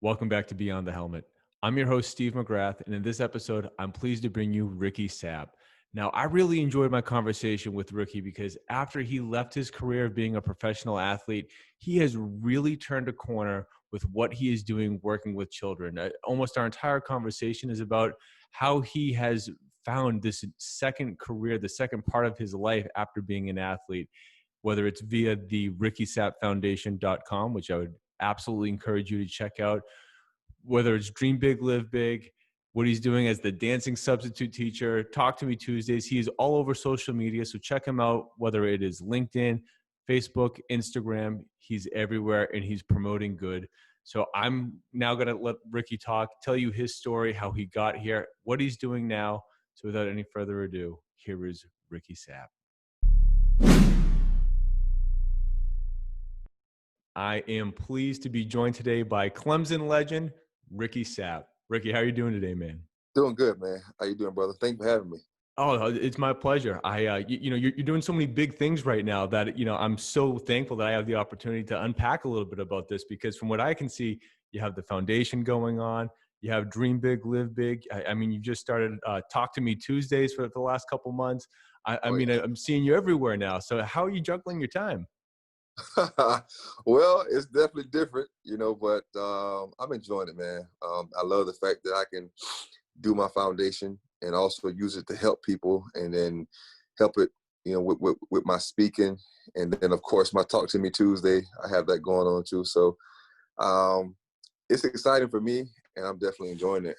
Welcome back to Beyond the Helmet. I'm your host, Steve McGrath, and in this episode, I'm pleased to bring you Ricky Sapp. Now, I really enjoyed my conversation with Ricky because after he left his career of being a professional athlete, he has really turned a corner with what he is doing working with children. Almost our entire conversation is about how he has found this second career, the second part of his life after being an athlete, whether it's via the RickySappFoundation.com, which I would absolutely encourage you to check out, whether it's Dream Big, Live Big, what he's doing as the dancing substitute teacher, Talk to Me Tuesdays. He is all over social media, so check him out, whether it is LinkedIn, Facebook, Instagram. He's everywhere, and he's promoting good. So I'm now going to let Ricky talk, tell you his story, how he got here, what he's doing now. So without any further ado, here is Ricky Sapp. I am pleased to be joined today by Clemson legend, Ricky Sapp. Ricky, how are you doing today, man? Doing good, man. How you doing, brother? Thank you for having me. Oh, it's my pleasure. You're doing so many big things right now that, I'm so thankful that I have the opportunity to unpack a little bit about this, because from what I can see, you have the foundation going on. You have Dream Big, Live Big. I mean, you just started Talk to Me Tuesdays for the last couple months. I'm seeing you everywhere now. So how are you juggling your time? Well, it's definitely different, but I'm enjoying it, man. I love the fact that I can do my foundation and also use it to help people, and then help it, with my speaking, and then of course my Talk to Me Tuesday. I have that going on too, so it's exciting for me, and I'm definitely enjoying it.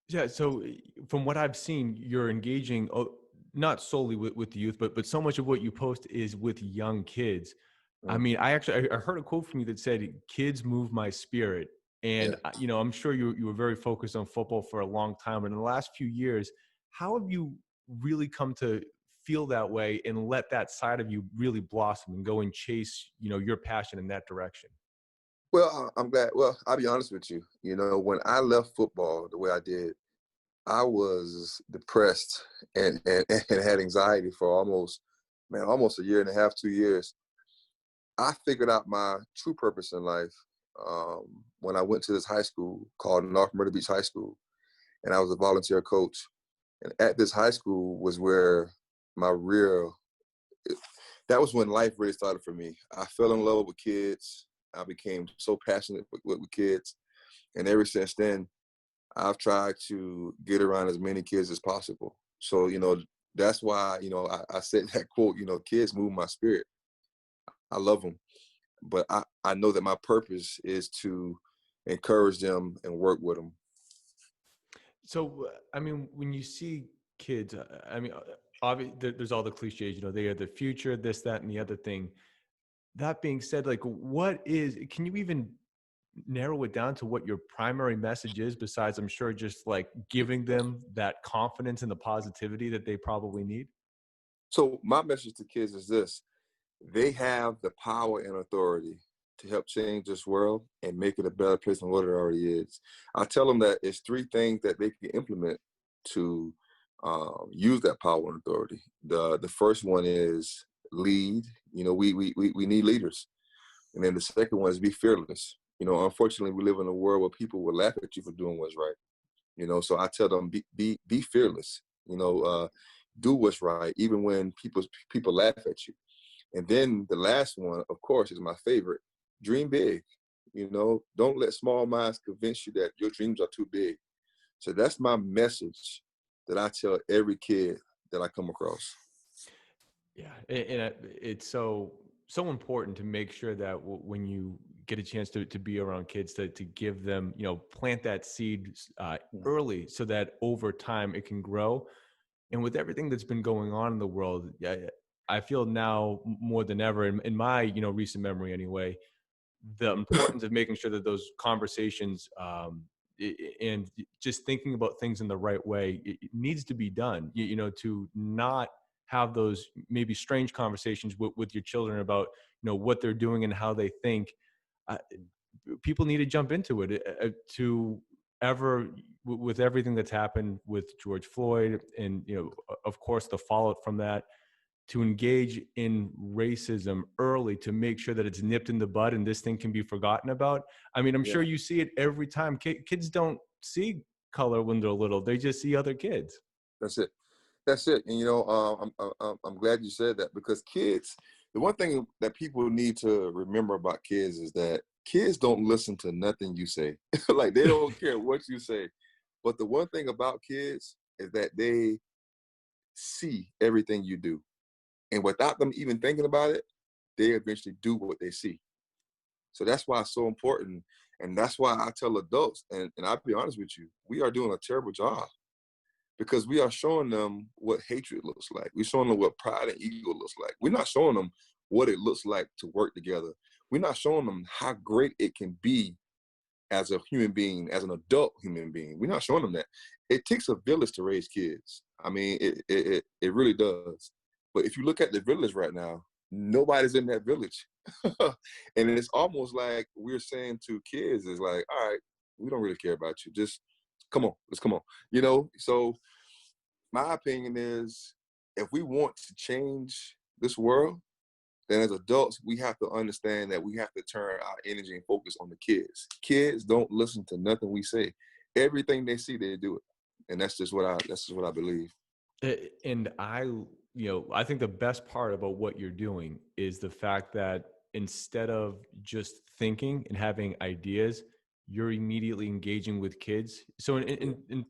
Yeah. So from what I've seen, you're engaging not solely with the youth, but so much of what you post is with young kids. I Mm. mean, I heard a quote from you that said, "Kids move my spirit." And, Yeah. I'm sure you were very focused on football for a long time. But in the last few years, how have you really come to feel that way and let that side of you really blossom and go and chase, your passion in that direction? Well, I'm glad. Well, I'll be honest with you. When I left football the way I did, I was depressed and had anxiety for almost a year and a half, 2 years. I figured out my true purpose in life when I went to this high school called North Myrtle Beach High School, and I was a volunteer coach. And at this high school was where my real, that was when life really started for me. I fell in love with kids. I became so passionate with kids. And ever since then, I've tried to get around as many kids as possible. So, that's why, I said that quote, kids move my spirit. I love them. But I know that my purpose is to encourage them and work with them. So, I mean, when you see kids, obviously, there's all the cliches, they are the future, this, that, and the other thing. That being said, like, can you even narrow it down to what your primary message is, besides, I'm sure, just like giving them that confidence and the positivity that they probably need? So my message to kids is this: they have the power and authority to help change this world and make it a better place than what it already is. I tell them that it's three things that they can implement to use that power and authority. The first one is lead. We need leaders. And then the second one is be fearless. Unfortunately, we live in a world where people will laugh at you for doing what's right. So I tell them be fearless. Do what's right, even when people laugh at you. And then the last one, of course, is my favorite: dream big. Don't let small minds convince you that your dreams are too big. So that's my message that I tell every kid that I come across. Yeah, and it's so important to make sure that when you get a chance to be around kids, to give them, plant that seed early, so that over time it can grow. And with everything that's been going on in the world, I feel now more than ever, in my recent memory anyway, the importance of making sure that those conversations, and just thinking about things in the right way, it needs to be done. To not have those maybe strange conversations with your children about what they're doing and how they think. Uh, People need to jump into it, to ever, with everything that's happened with George Floyd, and of course the fallout from that, to engage in racism early to make sure that it's nipped in the bud and this thing can be forgotten about. I mean, I'm Yeah, sure you see it every time. Kids don't see color when they're little. They just see other kids. that's it. That's it. And I'm glad you said that, because kids, the one thing that people need to remember about kids is that kids don't listen to nothing you say. Like, they don't care what you say. But the one thing about kids is that they see everything you do. And without them even thinking about it, they eventually do what they see. So that's why it's so important. And that's why I tell adults, and I'll be honest with you, we are doing a terrible job, because we are showing them what hatred looks like. We're showing them what pride and ego looks like. We're not showing them what it looks like to work together. We're not showing them how great it can be as a human being, as an adult human being. We're not showing them that. It takes a village to raise kids. I mean, it really does. But if you look at the village right now, nobody's in that village. And it's almost like we're saying to kids, is like, all right, we don't really care about you. Just come on, let's come on. So my opinion is, if we want to change this world, then as adults, we have to understand that we have to turn our energy and focus on the kids. Kids don't listen to nothing we say. Everything they see, they do it. And that's just what I believe. And I think the best part about what you're doing is the fact that instead of just thinking and having ideas, you're immediately engaging with kids. So, Yeah.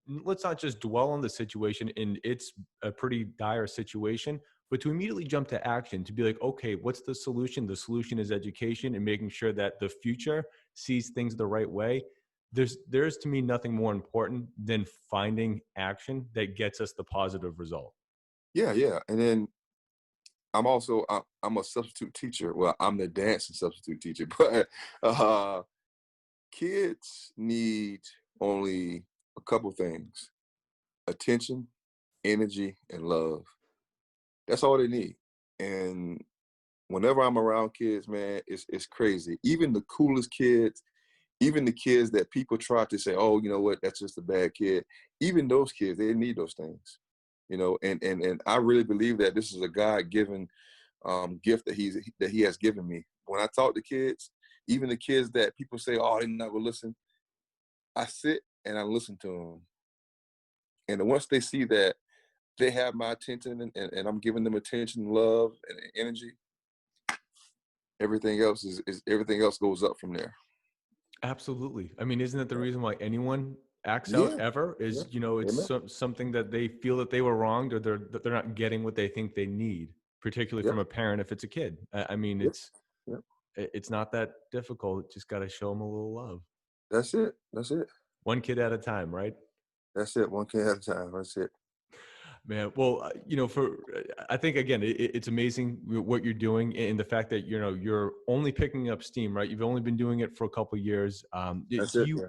let's not just dwell on the situation, and it's a pretty dire situation, but to immediately jump to action, to be like, okay, what's the solution? The solution is education and making sure that the future sees things the right way. There's to me nothing more important than finding action that gets us the positive result. Yeah, yeah. And then I'm a substitute teacher. Well, I'm the dance and substitute teacher, but uh kids need only a couple things: attention, energy, and love. That's all they need. And whenever I'm around kids, man, it's crazy. Even the coolest kids, even the kids that people try to say, oh, you know what, that's just a bad kid. Even those kids, they need those things. And I really believe that this is a God-given gift that He has given me. When I talk to kids, even the kids that people say, oh, they're not gonna listen, I sit and I listen to them. And once they see that they have my attention, and I'm giving them attention, love, and energy, everything else is everything else goes up from there. Absolutely. I mean, isn't that the reason why anyone acts out Yeah, ever yeah, is, it's amen. something that they feel that they were wronged, or that they're not getting what they think they need, particularly Yeah, from a parent if it's a kid. I mean, yeah, yeah. it's not that difficult. Just got to show them a little love. That's it. That's it. One kid at a time, right? That's it. One kid at a time. That's it. Man, well, I think again, it's amazing what you're doing, and the fact that you're only picking up steam, right? You've only been doing it for a couple of years. Do That's it. you? Yeah.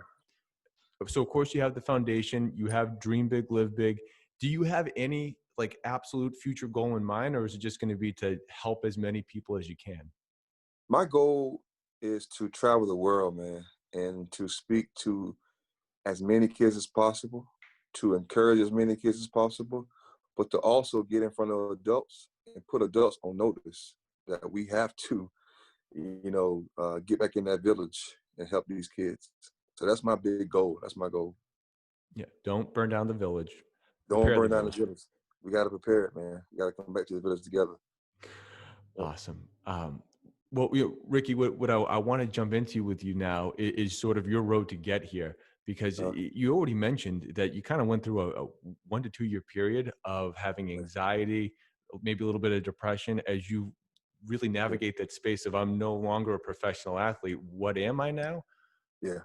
So of course you have the foundation. You have dream big, live big. Do you have any like absolute future goal in mind, or is it just going to be to help as many people as you can? My goal is to travel the world, man, and to speak to as many kids as possible, to encourage as many kids as possible, but to also get in front of adults and put adults on notice that we have to, get back in that village and help these kids. So that's my big goal. That's my goal. Yeah. Don't burn down the village. Don't Prepare the burn down the village. village. We got to prepare it, man. We got to come back to the village together. Yep. Awesome. Well, Ricky, what I want to jump into with you now is sort of your road to get here, because Uh, you already mentioned that you kind of went through a 1 to 2 year period of having yeah, anxiety, maybe a little bit of depression, as you really yeah, navigate that space of, I'm no longer a professional athlete. What am I now? yeah.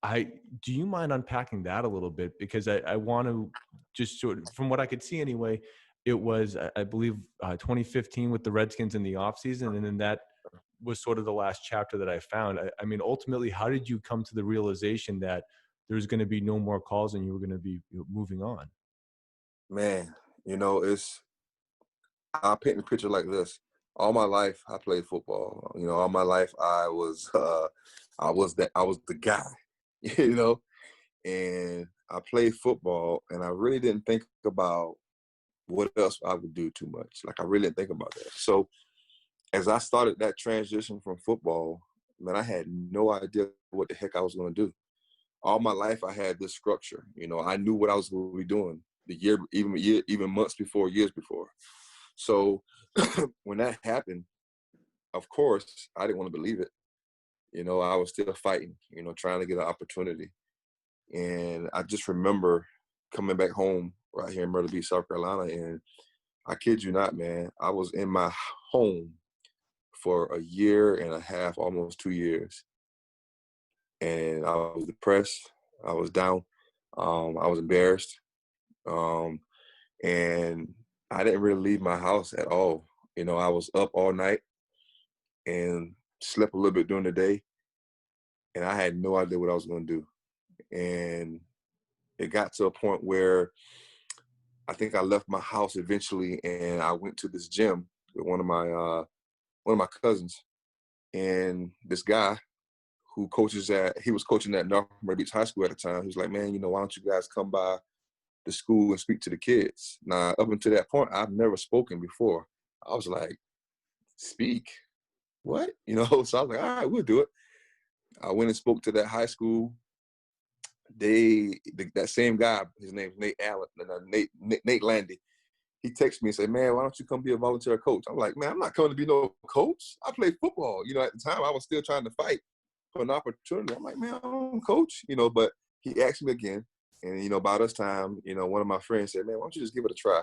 I Do you mind unpacking that a little bit? Because I want to just sort of, from what I could see anyway, it was, I believe, 2015 with the Redskins in the offseason. And then that was sort of the last chapter that I found. I mean, ultimately, how did you come to the realization that there's going to be no more calls and you were going to be moving on? Man, I'll paint the picture like this. All my life, I played football. All my life, I was the guy, you know, and I played football, and I really didn't think about what else I would do too much. Like, I really didn't think about that. So as I started that transition from football, man, I had no idea what the heck I was going to do. All my life, I had this structure. You know, I knew what I was going to be doing even months before, years before. So when that happened, of course, I didn't want to believe it. You know, I was still fighting, you know, trying to get an opportunity. And I just remember coming back home right here in Myrtle Beach, South Carolina. And I kid you not, man, I was in my home for a year and a half, almost 2 years. And I was depressed. I was down. I was embarrassed. Um, and I didn't really leave my house at all. You know, I was up all night and slept a little bit during the day. And I had no idea what I was going to do. And it got to a point where I think I left my house eventually, and I went to this gym with one of my cousins, and this guy who he was coaching at North Myrtle Beach High School at the time. He was like, man, you know, why don't you guys come by the school and speak to the kids? Now, up until that point, I've never spoken before. I was like, speak? What? You know, so I was like, all right, we'll do it. I went and spoke to that high school. That same guy, his name's Nate Allen, Nate Landy. He texted me and said, man, why don't you come be a volunteer coach? I'm like, man, I'm not coming to be no coach. I play football. You know, at the time I was still trying to fight for an opportunity. I'm like, man, I don't coach, you know, but he asked me again. And, you know, by this time, you know, one of my friends said, man, why don't you just give it a try?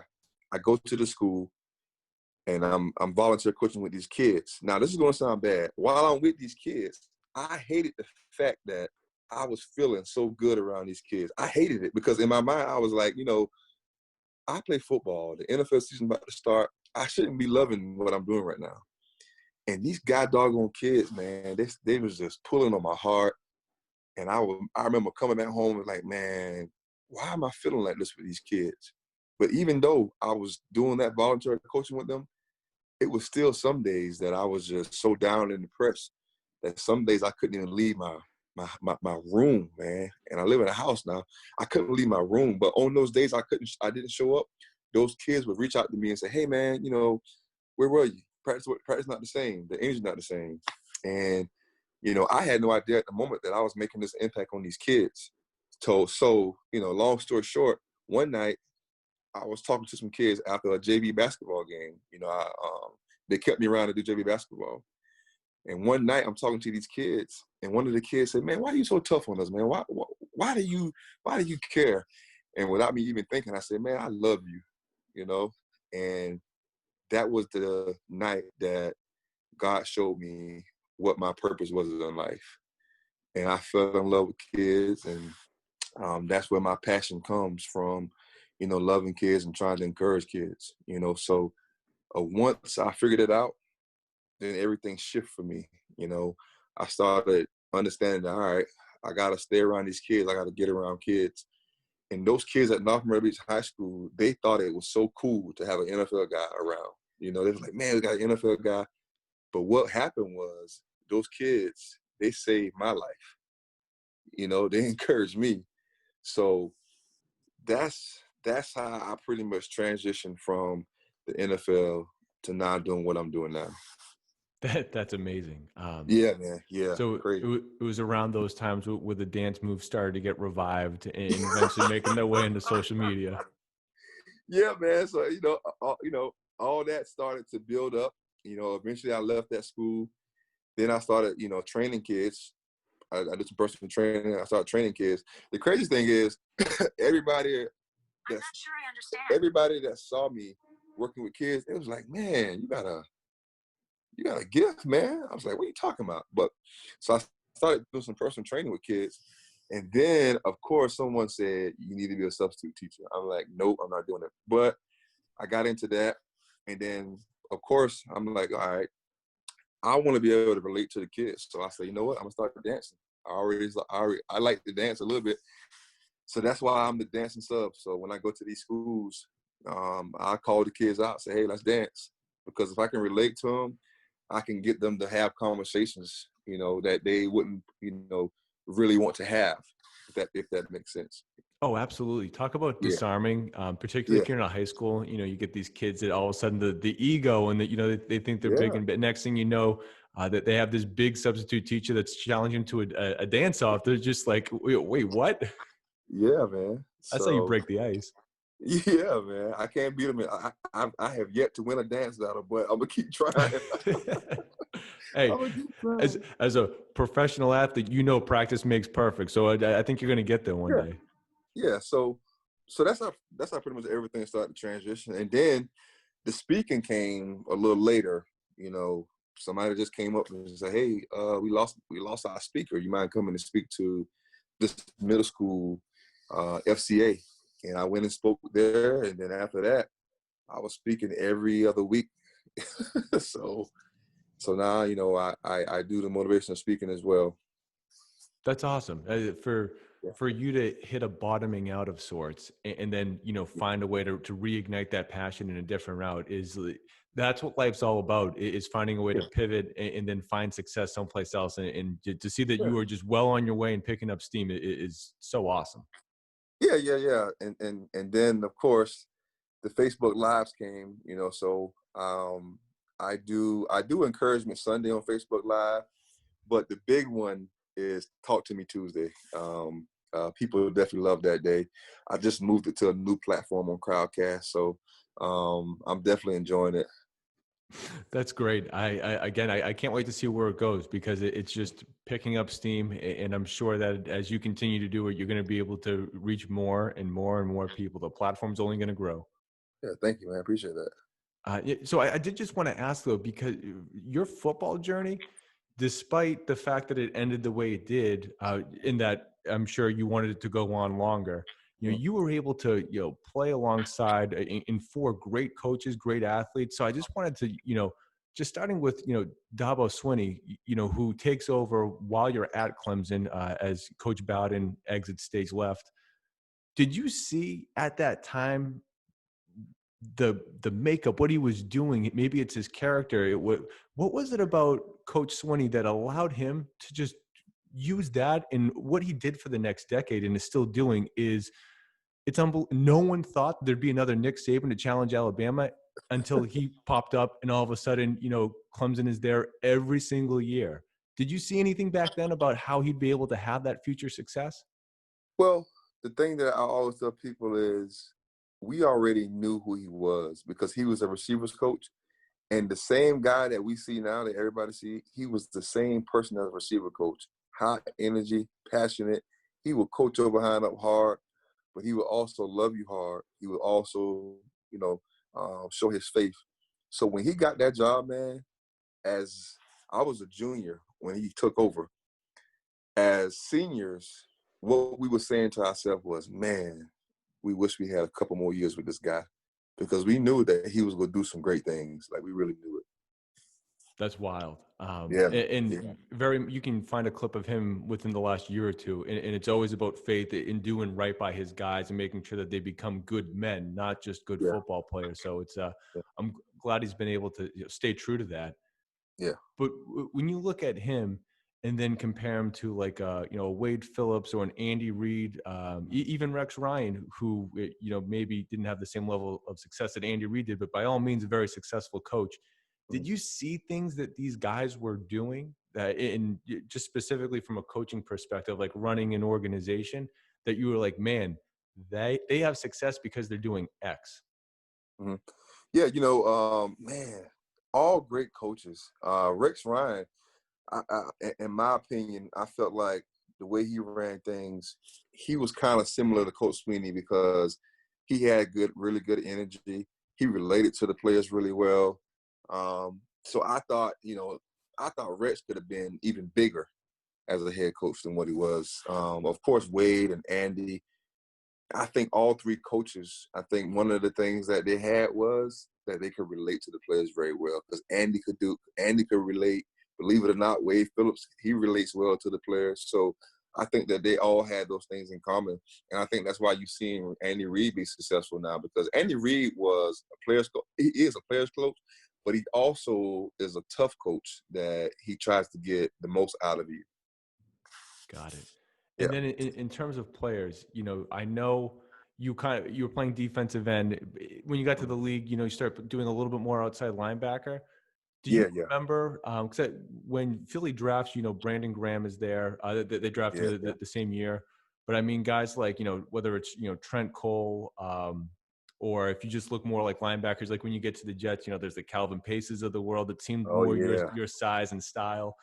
I go to the school and I'm volunteer coaching with these kids. Now, this is going to sound bad. While I'm with these kids, I hated the fact that I was feeling so good around these kids. I hated it because in my mind, I was like, you know, I play football. The NFL season about to start. I shouldn't be loving what I'm doing right now. And these god doggone kids, man, they was just pulling on my heart. And I remember coming back home and like, man, why am I feeling like this with these kids? But even though I was doing that volunteer coaching with them, it was still some days that I was just so down and depressed that some days I couldn't even leave my room, man. And I live in a house now. I couldn't leave my room. But on those days I didn't show up, those kids would reach out to me and say, hey, man, you know, where were you? Practice not the same. The energy's not the same. And, you know, I had no idea at the moment that I was making this impact on these kids. So, you know, long story short, one night I was talking to some kids after a JV basketball game. You know, they kept me around to do JV basketball. And one night I'm talking to these kids, and one of the kids said, man, why are you so tough on us, man? Why do you care? And without me even thinking, I said, man, I love you, you know? And that was the night that God showed me what my purpose was in life. And I fell in love with kids, and that's where my passion comes from, you know, loving kids and trying to encourage kids, you know? So once I figured it out, then everything shifted for me. You know, I started understanding that, all right, I got to stay around these kids. I got to get around kids. And those kids at North Myrtle Beach High School, they thought it was so cool to have an NFL guy around. You know, they was like, man, we got an NFL guy. But what happened was those kids, they saved my life. You know, they encouraged me. So that's how I pretty much transitioned from the NFL to now doing what I'm doing now. That's amazing. Yeah, man. Yeah, So crazy. it was around those times where the dance moves started to get revived and eventually making their way into social media. Yeah, man. So all that started to build up. You know, eventually I left that school. Then I started, you know, training kids. I did some personal training. I started training kids. The craziest thing is, everybody I'm not sure I understand. everybody that saw me working with kids, it was like, man, you got a gift, man. I was like, what are you talking about? But so I started doing some personal training with kids. And then, of course, someone said, you need to be a substitute teacher. I'm like, nope, I'm not doing it. But I got into that. And then, of course, I'm like, all right, I want to be able to relate to the kids. So I said, you know what? I'm going to start dancing. I like to dance a little bit. So that's why I'm the dancing sub. So when I go to these schools, I call the kids out, say, hey, let's dance. Because if I can relate to them, I can get them to have conversations, you know, that they wouldn't, you know, really want to have, if that makes sense. Oh, absolutely. Talk about Yeah, disarming, particularly yeah, if you're in a high school. You get these kids that all of a sudden the ego and that they think they're big yeah, and next thing you know, that they have this big substitute teacher that's challenging to a dance off. They're just like, wait, what? yeah, man. That's how you So break the ice. yeah, man, I can't beat him. I have yet to win a dance battle, but I'm gonna keep trying. Hey, I'm gonna keep as trying. as a professional athlete, practice makes perfect. So I think you're going to get there one Yeah, day. yeah. So that's how pretty much everything started to transition, and then the speaking came a little later. You know, somebody just came up and said, "Hey, we lost our speaker. You mind coming to speak to this middle school FCA?" And I went and spoke there, and then after that, I was speaking every other week. so so now I do the motivational speaking as well. That's awesome. Yeah, For you to hit a bottoming out of sorts and then, find a way to reignite that passion in a different route that's what life's all about, is finding a way to yeah, pivot and then find success someplace else. And to see that yeah, you are just well on your way and picking up steam is so awesome. yeah, yeah, yeah. And then of course the Facebook Lives came. So I do encouragement Sunday on Facebook Live, but the big one is Talk to Me Tuesday. People definitely love that day. I just moved it to a new platform on Crowdcast, so I'm definitely enjoying it. That's great. I can't wait to see where it goes because it's just picking up steam. And I'm sure that as you continue to do it, you're going to be able to reach more and more and more people. The platform's only going to grow. Yeah, thank you, man. I appreciate that. Yeah, so I did just want to ask though, because your football journey, despite the fact that it ended the way it did, in that I'm sure you wanted it to go on longer, Mm. you were able to, play alongside in four great coaches, great athletes. So I just wanted to, just starting with, Dabo Swinney, who takes over while you're at Clemson, as Coach Bowden exits stage left. Did you see at that time the makeup, what he was doing? Maybe it's his character. What was it about Coach Swinney that allowed him to just use that? And what he did for the next decade and is still doing is it's unbelievable. No one thought there'd be another Nick Saban to challenge Alabama until he popped up, and all of a sudden, Clemson is there every single year. Did you see anything back then about how he'd be able to have that future success? Well, the thing that I always tell people is we already knew who he was because he was a receivers coach. And the same guy that we see now that everybody see, he was the same person as a receiver coach. High energy, passionate. He would coach your behind up hard, but he would also love you hard. He would also, show his faith. So when he got that job, man, as I was a junior when he took over, as seniors, what we were saying to ourselves was, man, we wish we had a couple more years with this guy because we knew that he was going to do some great things. Like we really knew it. That's wild. Yeah, And yeah, you can find a clip of him within the last year or two. And it's always about faith in doing right by his guys and making sure that they become good men, not just good yeah, football players. So yeah, I'm glad he's been able to stay true to that. yeah. But when you look at him and then compare him to like Wade Phillips or an Andy Reid, even Rex Ryan, who maybe didn't have the same level of success that Andy Reid did, but by all means a very successful coach. Mhm. Did you see things that these guys were doing that, in just specifically from a coaching perspective, like running an organization, that you were like, man, they have success because they're doing X? Mhm. Yeah, man, all great coaches. Rex Ryan, in my opinion, I felt like the way he ran things, he was kind of similar to Coach Sweeney because he had really good energy. He related to the players really well. So I thought Rex could have been even bigger as a head coach than what he was. Of course, Wade and Andy, I think all three coaches, I think one of the things that they had was that they could relate to the players very well because Andy could relate. Believe it or not, Wade Phillips, he relates well to the players. So I think that they all had those things in common. And I think that's why you're seeing Andy Reid be successful now because Andy Reid was a player's coach. He is a player's coach, but he also is a tough coach that he tries to get the most out of you. Got it. And then in terms of players, I know you were playing defensive end. When you got to the league, you start doing a little bit more outside linebacker. Do you Yeah. remember, because when Philly drafts, Brandon Graham is there. They draft him the same year. But I mean, guys like, whether it's, Trent Cole, or if you just look more like linebackers, like when you get to the Jets, there's the Calvin Paces of the world that seemed Oh more yeah. your size and style.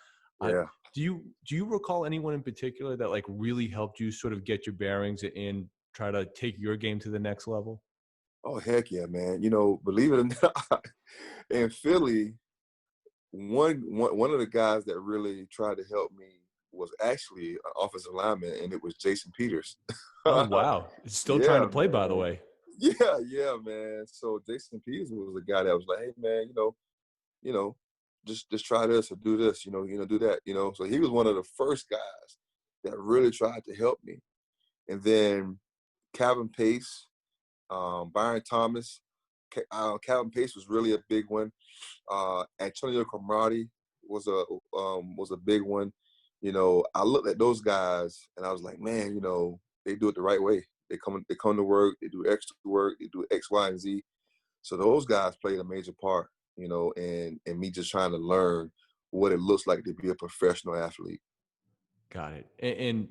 Yeah. Do you recall anyone in particular that like really helped you sort of get your bearings and try to take your game to the next level? Oh heck yeah, man. Believe it or not, in Philly, one of the guys that really tried to help me was actually an offensive lineman, and it was Jason Peters. Oh wow, still trying Yeah, to play, by the man. way. Yeah, man. So Jason Peters was the guy that was like, "Hey, man, you know, just try this or do this, do that, So he was one of the first guys that really tried to help me. And then Calvin Pace, Byron Thomas. Calvin Pace was really a big one. Antonio Cromartie was a big one. I looked at those guys and I was like, man, they do it the right way. They come to work, they do extra work, they do X, Y, and Z. So those guys played a major part, and me just trying to learn what it looks like to be a professional athlete. Got it. And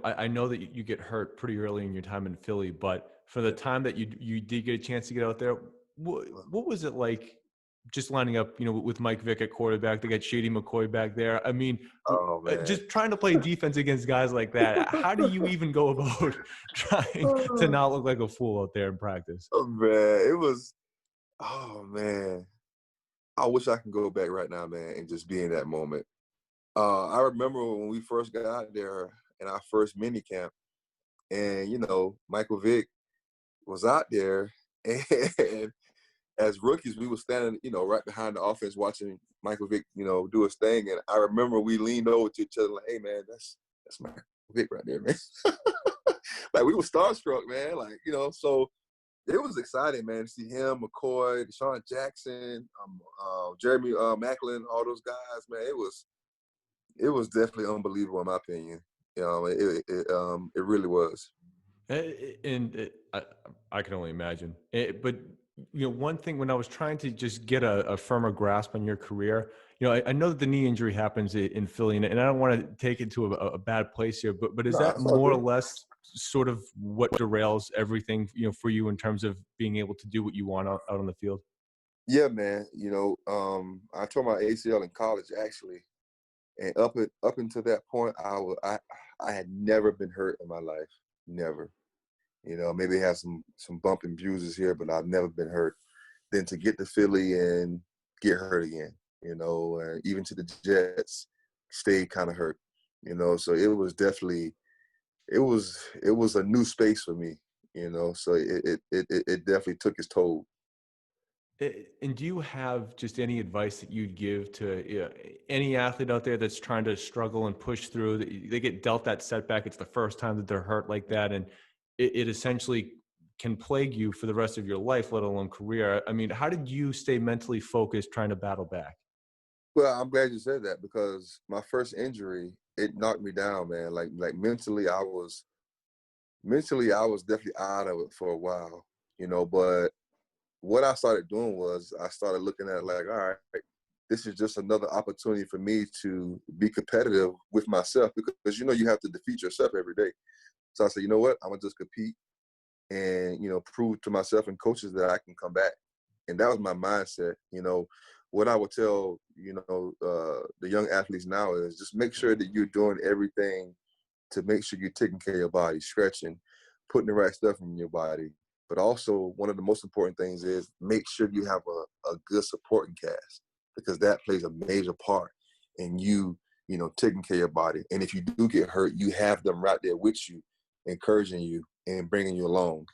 I know that you get hurt pretty early in your time in Philly, but for the time that you did get a chance to get out there, what was it like just lining up, with Mike Vick at quarterback? They got Shady McCoy back there. I mean, Oh man. just trying to play defense against guys like that. How do you even go about trying to not look like a fool out there in practice? Oh man, it was. Oh man, I wish I can go back right now, man, and just be in that moment. I remember when we first got out there in our first mini camp, and Michael Vick was out there, and as rookies, we were standing, right behind the offense watching Michael Vick, do his thing. And I remember we leaned over to each other like, "Hey, man, that's Michael Vick right there, man." Like we were starstruck, man. Like so it was exciting, man, to see him, McCoy, Deshaun Jackson, Jeremy Macklin, all those guys, man. It was definitely unbelievable in my opinion. It really was. And I can only imagine. But one thing when I was trying to just get a firmer grasp on your career, I know that the knee injury happens in Philly, and I don't want to take it to a bad place here, but is Nah, that it's all more or good. less sort of what derails everything, for you in terms of being able to do what you want out on the field? Yeah, man. I tore my ACL in college actually, and up until that point, I had never been hurt in my life, never. Maybe have some bump and bruises here, but I've never been hurt. Then to get to Philly and get hurt again, even to the Jets, stayed kind of hurt, So it was definitely it was a new space for me, So it definitely took its toll. And do you have just any advice that you'd give to any athlete out there that's trying to struggle and push through? They get dealt that setback. It's the first time that they're hurt like that, and it essentially can plague you for the rest of your life, let alone career. I mean, how did you stay mentally focused trying to battle back? Well, I'm glad you said that because my first injury, it knocked me down, man. Like mentally I was definitely out of it for a while, but what I started doing was I started looking at it like, all right, this is just another opportunity for me to be competitive with myself because you have to defeat yourself every day. So I said, you know what, I'm gonna just compete and prove to myself and coaches that I can come back. And that was my mindset. What I would tell the young athletes now is just make sure that you're doing everything to make sure you're taking care of your body, stretching, putting the right stuff in your body. But also one of the most important things is make sure you have a good supporting cast because that plays a major part in you taking care of your body. And if you do get hurt, you have them right there with you, encouraging you and bringing you along.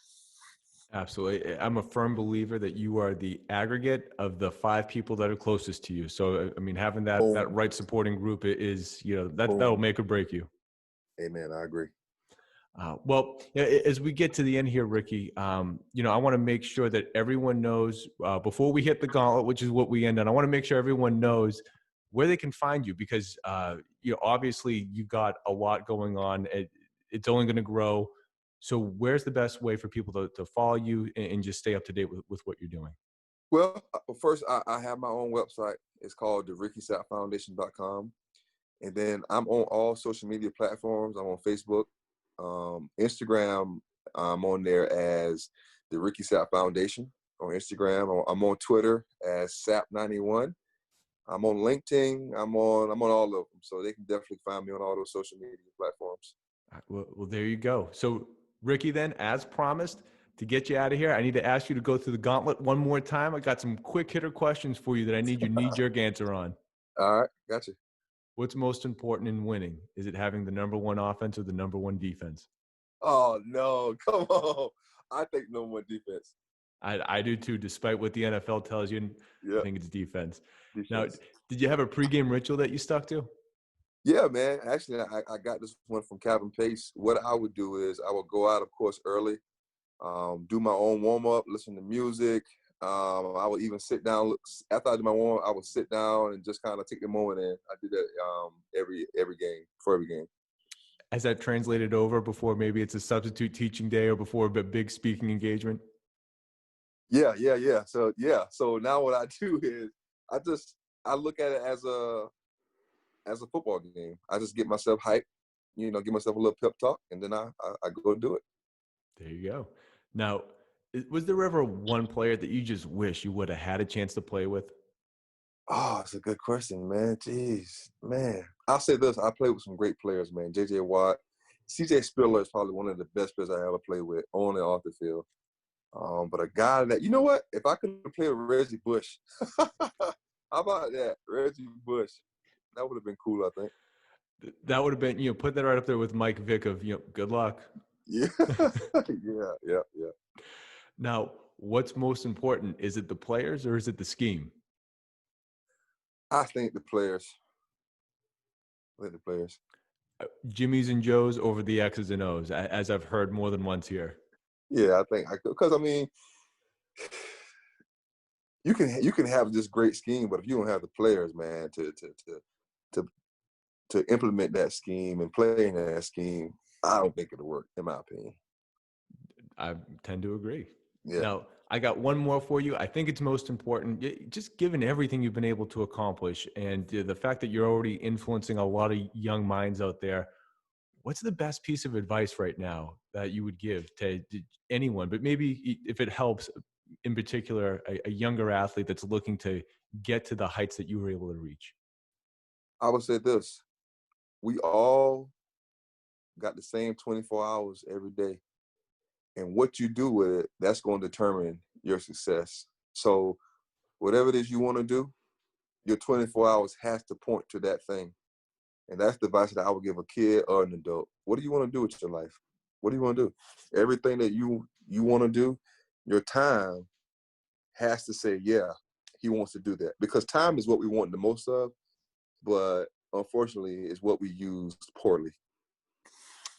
Absolutely. I'm a firm believer that you are the aggregate of the 5 people that are closest to you. So, I mean, having that Boom. right supporting group is, that'll Boom. make or break you. Amen. I agree. Well, as we get to the end here, Ricky, I want to make sure that everyone knows before we hit the gauntlet, which is what we end on. I want to make sure everyone knows where they can find you, because obviously you've got a lot going on. It's only going to grow. So where's the best way for people to follow you and just stay up to date with what you're doing? Well, first, I have my own website. It's called the And then I'm on all social media platforms. I'm on Facebook, Instagram. I'm on there as the Ricky Sapp Foundation on Instagram. I'm on Twitter as Sapp91. I'm on LinkedIn. I'm on all of them. So they can definitely find me on all those social media platforms. All right, well, there you go. So Ricky, then, as promised, to get you out of here, I need to ask you to go through the gauntlet one more time. I got some quick hitter questions for you that I need your knee-jerk answer on. All right, gotcha. What's most important in winning? Is it having the number one offense or the number one defense? Oh, no, come on. I think no more defense. I do too, despite what the NFL tells you. Yeah. I think it's defense. Defense. Now, did you have a pregame ritual that you stuck to? Yeah, man. Actually, I got this one from Calvin Pace. What I would do is I would go out, of course, early, do my own warm-up, listen to music. I would even sit down. After I do my warm-up, I would sit down and just kind of take the moment in. I do that every game. Has that translated over before maybe it's a substitute teaching day or before a big speaking engagement? Yeah. So now what I do is I look at it as a football game. I just get myself hyped, give myself a little pep talk, and then I go do it. There you go. Now, was there ever one player that you just wish you would have had a chance to play with? Oh, it's a good question, man. Jeez, man. I'll say this. I played with some great players, man. J.J. Watt. C.J. Spiller is probably one of the best players I ever played with on and off the field. But a guy that, you know what? If I could play with Reggie Bush, how about that? Reggie Bush. That would have been cool, I think. That would have been, put that right up there with Mike Vick of, good luck. Yeah. Yeah. Now, what's most important? Is it the players or is it the scheme? I think the players. Jimmy's and Joe's over the X's and O's, as I've heard more than once here. Yeah, I think because I mean, you can have this great scheme, but if you don't have the players, man, to implement that scheme and play in that scheme, I don't think it'll work, in my opinion. I tend to agree. Yeah. Now, I got one more for you. I think it's most important, just given everything you've been able to accomplish and the fact that you're already influencing a lot of young minds out there. What's the best piece of advice right now that you would give to anyone, but maybe if it helps, in particular, a younger athlete that's looking to get to the heights that you were able to reach? I would say this. We all got the same 24 hours every day. And what you do with it, that's going to determine your success. So whatever it is you want to do, your 24 hours has to point to that thing. And that's the advice that I would give a kid or an adult. What do you want to do with your life? What do you want to do? Everything that you want to do, your time has to say, yeah, he wants to do that. Because time is what we want the most of, but unfortunately, it's what we use poorly.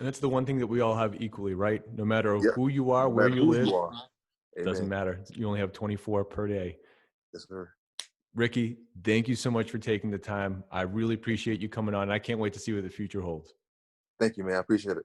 And that's the one thing that we all have equally, right? No matter who you are, no where you live, it doesn't matter. You only have 24 per day. Yes, sir. Ricky, thank you so much for taking the time. I really appreciate you coming on. I can't wait to see what the future holds. Thank you, man. I appreciate it.